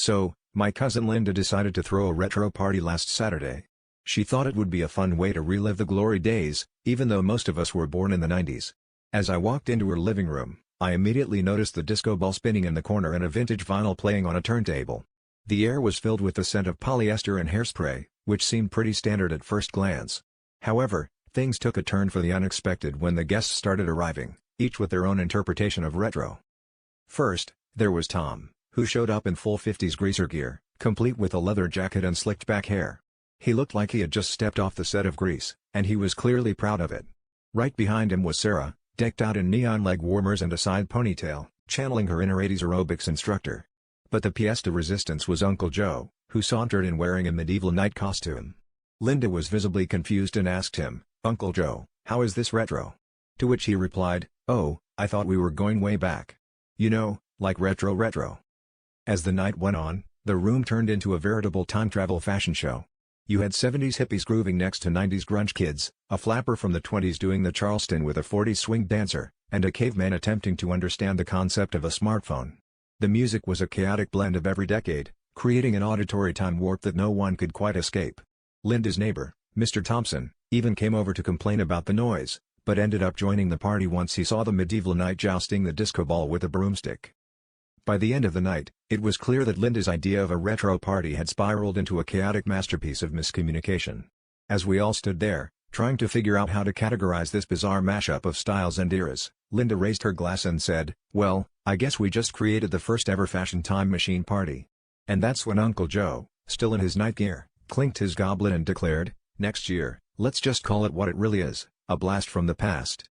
So, my cousin Linda decided to throw a retro party last Saturday. She thought it would be a fun way to relive the glory days, even though most of us were born in the 90s. As I walked into her living room, I immediately noticed the disco ball spinning in the corner and a vintage vinyl playing on a turntable. The air was filled with the scent of polyester and hairspray, which seemed pretty standard at first glance. However, things took a turn for the unexpected when the guests started arriving, each with their own interpretation of retro. First, there was Tom, who showed up in full 50s greaser gear, complete with a leather jacket and slicked back hair. He looked like he had just stepped off the set of Grease, and he was clearly proud of it. Right behind him was Sarah, decked out in neon leg warmers and a side ponytail, channeling her inner 80s aerobics instructor. But the pièce de resistance was Uncle Joe, who sauntered in wearing a medieval knight costume. Linda was visibly confused and asked him, "Uncle Joe, how is this retro?" To which he replied, "Oh, I thought we were going way back. You know, like retro. As the night went on, the room turned into a veritable time travel fashion show. You had 70s hippies grooving next to 90s grunge kids, a flapper from the 20s doing the Charleston with a 40s swing dancer, and a caveman attempting to understand the concept of a smartphone. The music was a chaotic blend of every decade, creating an auditory time warp that no one could quite escape. Linda's neighbor, Mr. Thompson, even came over to complain about the noise, but ended up joining the party once he saw the medieval knight jousting the disco ball with a broomstick. By the end of the night, it was clear that Linda's idea of a retro party had spiraled into a chaotic masterpiece of miscommunication. As we all stood there, trying to figure out how to categorize this bizarre mashup of styles and eras, Linda raised her glass and said, "Well, I guess we just created the first ever fashion time machine party." And that's when Uncle Joe, still in his night gear, clinked his goblet and declared, "Next year, let's just call it what it really is, a blast from the past."